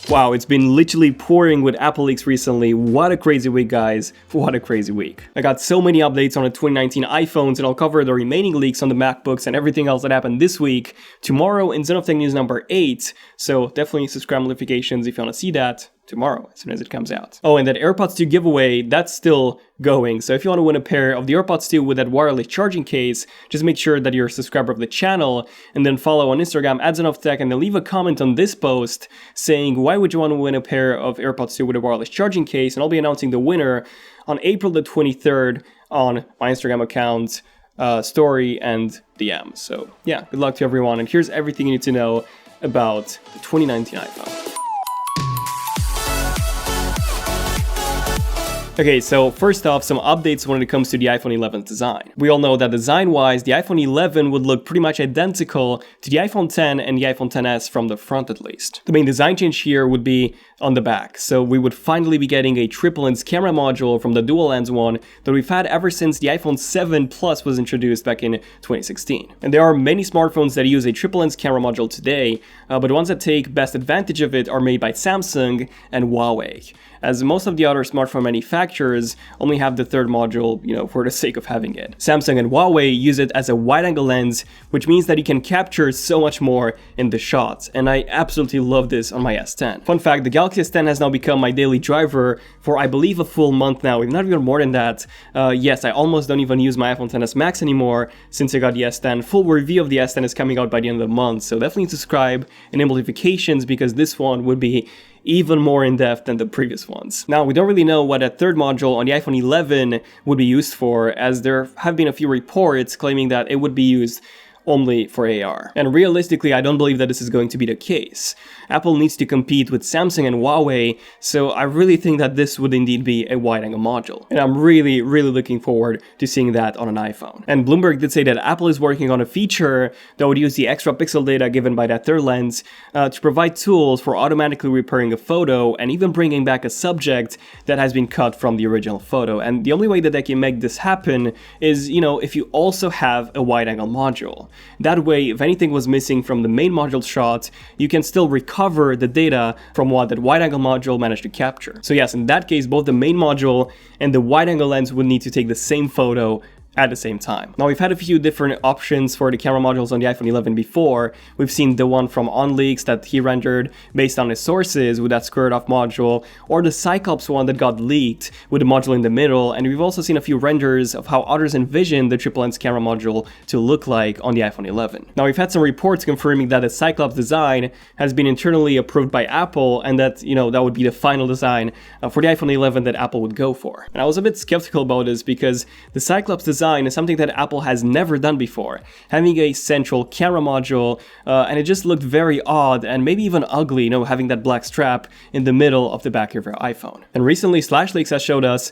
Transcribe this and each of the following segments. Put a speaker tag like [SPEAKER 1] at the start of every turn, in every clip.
[SPEAKER 1] Wow, it's been literally pouring with Apple leaks recently. What a crazy week, guys. What a crazy week. I got so many updates on the 2019 iPhones, and I'll cover the remaining leaks on the MacBooks and everything else that happened this week tomorrow in Zone of Tech News number 8. So definitely subscribe notifications if you want to see that tomorrow as soon as it comes out. Oh, and that AirPods 2 giveaway, that's still going. So if you want to win a pair of the AirPods 2 with that wireless charging case, just make sure that you're a subscriber of the channel and then follow on Instagram @ZoneOfTech and then leave a comment on this post saying why would you want to win a pair of AirPods 2 with a wireless charging case, and I'll be announcing the winner on April the 23rd on my Instagram account, story and DM. So yeah, good luck to everyone, and here's everything you need to know about the 2019 iPhone. Okay, so first off, some updates when it comes to the iPhone 11's design. We all know that design-wise, the iPhone 11 would look pretty much identical to the iPhone 10 and the iPhone XS from the front at least. The main design change here would be on the back, so we would finally be getting a triple lens camera module from the dual lens one that we've had ever since the iPhone 7 Plus was introduced back in 2016. And there are many smartphones that use a triple lens camera module today, but the ones that take best advantage of it are made by Samsung and Huawei, as most of the other smartphone manufacturers only have the third module, for the sake of having it. Samsung and Huawei use it as a wide-angle lens, which means that you can capture so much more in the shots, and I absolutely love this on my S10. Fun fact, the Galaxy S10 has now become my daily driver for, I believe, a full month now, if not even more than that. Yes, I almost don't even use my iPhone XS Max anymore since I got the S10. Full review of the S10 is coming out by the end of the month, so definitely subscribe, enable notifications, because this one would be even more in-depth than the previous ones. Now, we don't really know what that third module on the iPhone 11 would be used for, as there have been a few reports claiming that it would be used only for AR. And realistically, I don't believe that this is going to be the case. Apple needs to compete with Samsung and Huawei, so I really think that this would indeed be a wide-angle module. And I'm really looking forward to seeing that on an iPhone. And Bloomberg did say that Apple is working on a feature that would use the extra pixel data given by that third lens to provide tools for automatically repairing a photo and even bringing back a subject that has been cut from the original photo. And the only way that they can make this happen is, if you also have a wide-angle module. That way, if anything was missing from the main module shot, you can still recover the data from what that wide-angle module managed to capture. So yes, in that case, both the main module and the wide-angle lens would need to take the same photo at the same time. Now, we've had a few different options for the camera modules on the iPhone 11 before. We've seen the one from OnLeaks that he rendered based on his sources with that squared off module, or the Cyclops one that got leaked with the module in the middle, and we've also seen a few renders of how others envisioned the triple lens camera module to look like on the iPhone 11. Now, we've had some reports confirming that the Cyclops design has been internally approved by Apple, and that, that would be the final design for the iPhone 11 that Apple would go for. And I was a bit skeptical about this because the Cyclops design is something that Apple has never done before, having a central camera module, and it just looked very odd and maybe even ugly, having that black strap in the middle of the back of your iPhone. And recently, SlashLeaks has showed us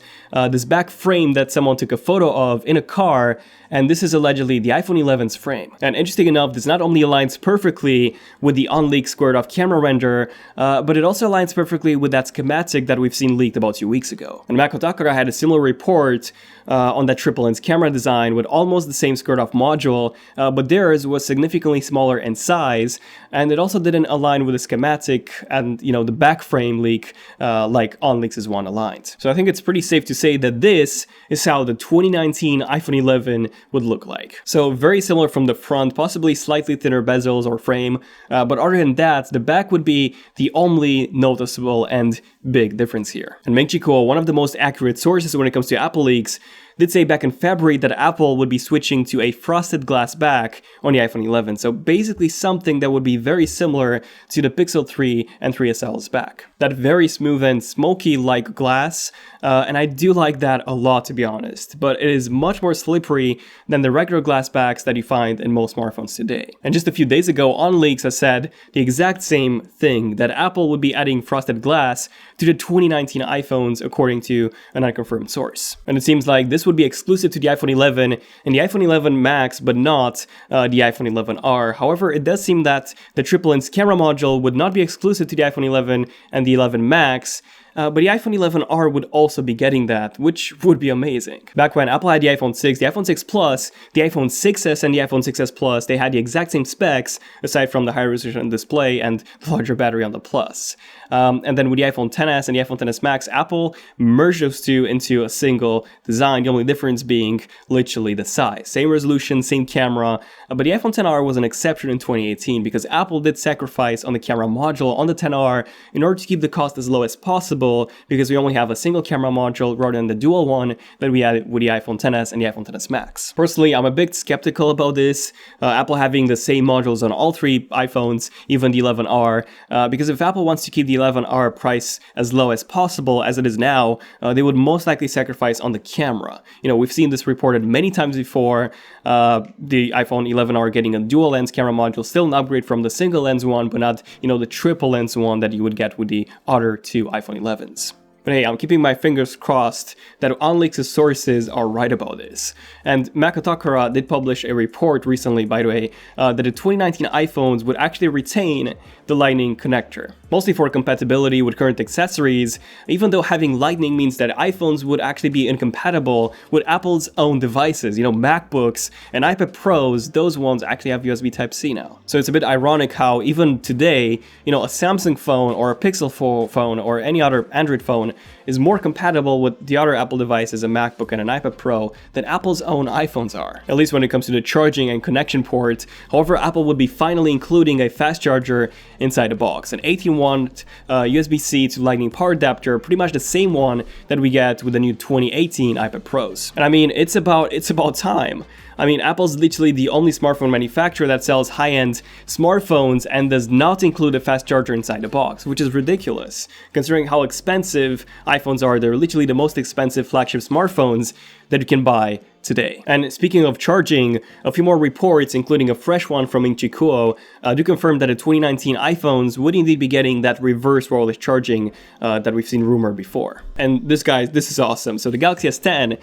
[SPEAKER 1] this back frame that someone took a photo of in a car, and this is allegedly the iPhone 11's frame. And interesting enough, this not only aligns perfectly with the OnLeaks squared off camera render, but it also aligns perfectly with that schematic that we've seen leaked about 2 weeks ago. And Mako Takara had a similar report on that triple lens camera design with almost the same squared off module, but theirs was significantly smaller in size, and it also didn't align with the schematic and the back frame leak like OnLeaks' one aligned. So I think it's pretty safe to say that this is how the 2019 iPhone 11 would look like. So very similar from the front, possibly slightly thinner bezels or frame, but other than that, the back would be the only noticeable and big difference here. And Meng-Chi Kuo, one of the most accurate sources when it comes to Apple leaks, did say back in February that Apple would be switching to a frosted glass back on the iPhone 11, so basically something that would be very similar to the Pixel 3 and 3SL's back. That very smooth and smoky-like glass, and I do like that a lot, to be honest, but it is much more slippery than the regular glass backs that you find in most smartphones today. And just a few days ago, OnLeaks has said the exact same thing, that Apple would be adding frosted glass to the 2019 iPhones, according to an unconfirmed source. And it seems like this would be exclusive to the iPhone 11 and the iPhone 11 Max, but not the iPhone 11R. However, it does seem that the triple lens camera module would not be exclusive to the iPhone 11 and the 11 Max, but the iPhone 11R would also be getting that, which would be amazing. Back when Apple had the iPhone 6, the iPhone 6 Plus, the iPhone 6s and the iPhone 6s Plus, they had the exact same specs, aside from the higher resolution display and the larger battery on the Plus. And then with the iPhone XS and the iPhone XS Max, Apple merged those two into a single design, the only difference being literally the size. Same resolution, same camera, but the iPhone XR was an exception in 2018 because Apple did sacrifice on the camera module on the XR in order to keep the cost as low as possible, because we only have a single camera module rather than the dual one that we had with the iPhone XS and the iPhone XS Max. Personally, I'm a bit skeptical about this, Apple having the same modules on all three iPhones, even the 11R, because if Apple wants to keep the 11R price as low as possible as it is now, they would most likely sacrifice on the camera. You know, we've seen this reported many times before, the iPhone 11R getting a dual lens camera module, still an upgrade from the single lens one, but not, you know, the triple lens one that you would get with the other two iPhone 11s. But hey, I'm keeping my fingers crossed that OnLeaks' sources are right about this. And Makotakara did publish a report recently, by the way, that the 2019 iPhones would actually retain the Lightning connector, mostly for compatibility with current accessories, even though having Lightning means that iPhones would actually be incompatible with Apple's own devices. You know, MacBooks and iPad Pros, those ones actually have USB Type-C now. So it's a bit ironic how even today, you know, a Samsung phone or a Pixel phone or any other Android phone is more compatible with the other Apple devices, a MacBook and an iPad Pro, than Apple's own iPhones are, at least when it comes to the charging and connection port. However, Apple would be finally including a fast charger inside the box, an 18-watt USB-C to Lightning power adapter, pretty much the same one that we get with the new 2018 iPad Pros. And I mean, it's about time. I mean, Apple's literally the only smartphone manufacturer that sells high-end smartphones and does not include a fast charger inside the box, which is ridiculous, considering how expensive iPhones are. They're literally the most expensive flagship smartphones that you can buy today. And speaking of charging, a few more reports, including a fresh one from Inchikuo, do confirm that the 2019 iPhones would indeed be getting that reverse wireless charging that we've seen rumored before. And this is awesome. So the Galaxy S10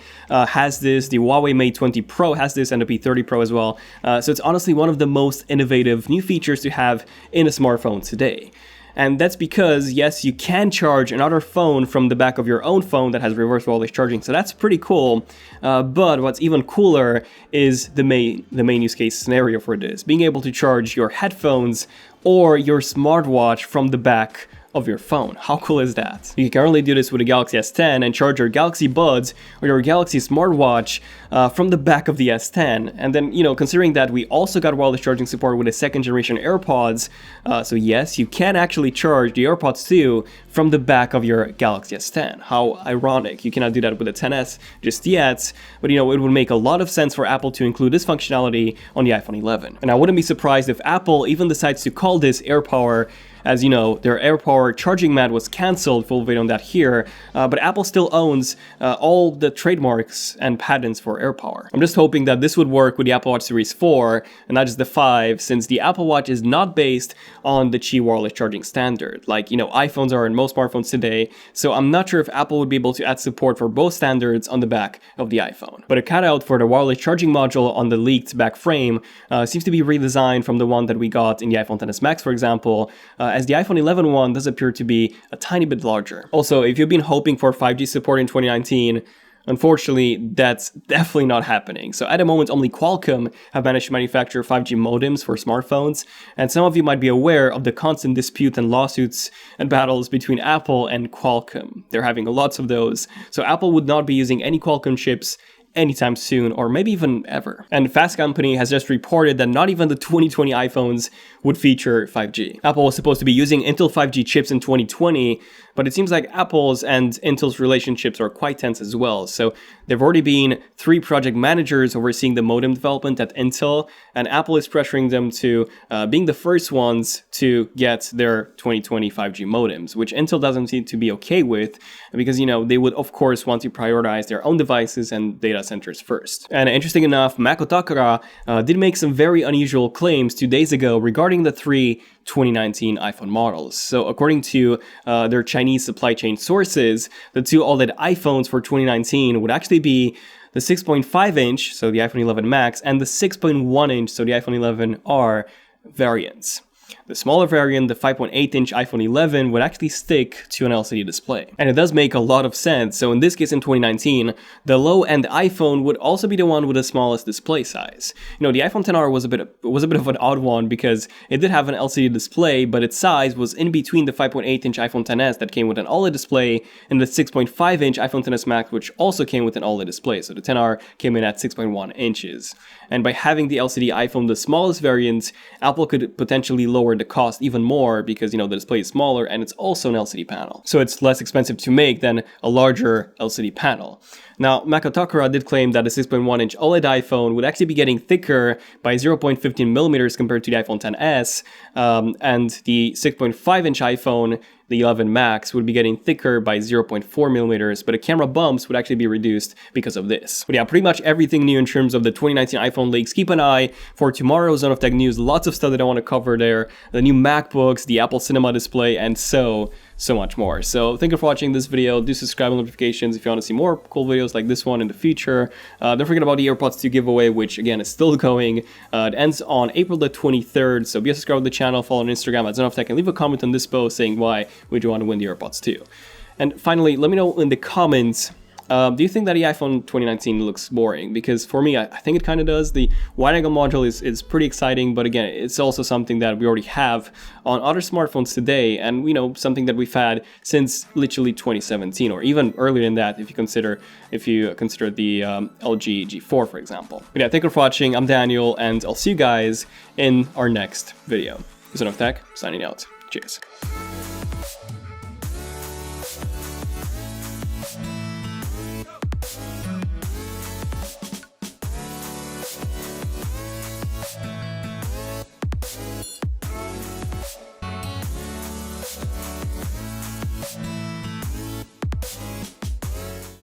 [SPEAKER 1] has this, the Huawei Mate 20 Pro has this, and the P30 Pro as well. So it's honestly one of the most innovative new features to have in a smartphone today. And that's because, yes, you can charge another phone from the back of your own phone that has reverse wireless charging, so that's pretty cool. But what's even cooler is the main use case scenario for this, being able to charge your headphones or your smartwatch from the back of your phone. How cool is that? You can currently do this with a Galaxy S10 and charge your Galaxy Buds or your Galaxy smartwatch from the back of the S10. And then, you know, considering that we also got wireless charging support with the second generation AirPods, so yes, you can actually charge the AirPods 2 from the back of your Galaxy S10. How ironic. You cannot do that with the XS just yet, but you know, it would make a lot of sense for Apple to include this functionality on the iPhone 11. And I wouldn't be surprised if Apple even decides to call this AirPower. As you know, their AirPower charging mat was cancelled, full video on that here, but Apple still owns all the trademarks and patents for AirPower. I'm just hoping that this would work with the Apple Watch Series 4 and not just the 5, since the Apple Watch is not based on the Qi wireless charging standard, like, you know, iPhones are in most smartphones today, so I'm not sure if Apple would be able to add support for both standards on the back of the iPhone. But a cutout for the wireless charging module on the leaked back frame seems to be redesigned from the one that we got in the iPhone XS Max, for example, as the iPhone 11 one does appear to be a tiny bit larger. Also, if you've been hoping for 5G support in 2019, unfortunately, that's definitely not happening. So at the moment, only Qualcomm have managed to manufacture 5G modems for smartphones, and some of you might be aware of the constant dispute and lawsuits and battles between Apple and Qualcomm. They're having lots of those, so Apple would not be using any Qualcomm chips anytime soon, or maybe even ever. And Fast Company has just reported that not even the 2020 iPhones would feature 5G. Apple was supposed to be using Intel 5G chips in 2020, but it seems like Apple's and Intel's relationships are quite tense as well. So there have already been 3 project managers overseeing the modem development at Intel, and Apple is pressuring them to being the first ones to get their 2020 5G modems, which Intel doesn't seem to be okay with, because, you know, they would of course want to prioritize their own devices and data centers first. And interesting enough, Makotakara did make some very unusual claims 2 days ago regarding the 3 2019 iPhone models. So according to their Chinese supply chain sources, the 2 OLED iPhones for 2019 would actually be the 6.5 inch, so the iPhone 11 Max, and the 6.1 inch, so the iPhone 11R variants. The smaller variant, the 5.8-inch iPhone 11, would actually stick to an LCD display. And it does make a lot of sense. So in this case, in 2019, the low-end iPhone would also be the one with the smallest display size. You know, the iPhone XR was a bit of an odd one because it did have an LCD display, but its size was in between the 5.8-inch iPhone XS that came with an OLED display and the 6.5-inch iPhone XS Max, which also came with an OLED display. So the XR came in at 6.1 inches. And by having the LCD iPhone, the smallest variant, Apple could potentially lower the cost even more because, you know, the display is smaller and it's also an LCD panel. So it's less expensive to make than a larger LCD panel. Now, Mako Takara did claim that the 6.1-inch OLED iPhone would actually be getting thicker by 0.15 millimeters compared to the iPhone XS, and the 6.5-inch iPhone, the 11 Max, would be getting thicker by 0.4 millimeters, but the camera bumps would actually be reduced because of this. But yeah, pretty much everything new in terms of the 2019 iPhone leaks. Keep an eye for tomorrow's Zone of Tech News. Lots of stuff that I want to cover there. The new MacBooks, the Apple Cinema display, and so much more. So thank you for watching this video. Do subscribe and notifications if you want to see more cool videos like this one in the future. Don't forget about the AirPods 2 giveaway, which again is still going. It ends on April the 23rd. So be a subscribe to the channel, follow on Instagram at Zone of Tech, and leave a comment on this post saying why would you want to win the AirPods 2. And finally, let me know in the comments, do you think that the iPhone 2019 looks boring? Because for me, I think it kind of does. The wide-angle module is pretty exciting, but again, it's also something that we already have on other smartphones today, and, you know, something that we've had since literally 2017, or even earlier than that, if you consider the LG G4, for example. But yeah, thank you for watching. I'm Daniel, and I'll see you guys in our next video. Zone of Tech, signing out. Cheers.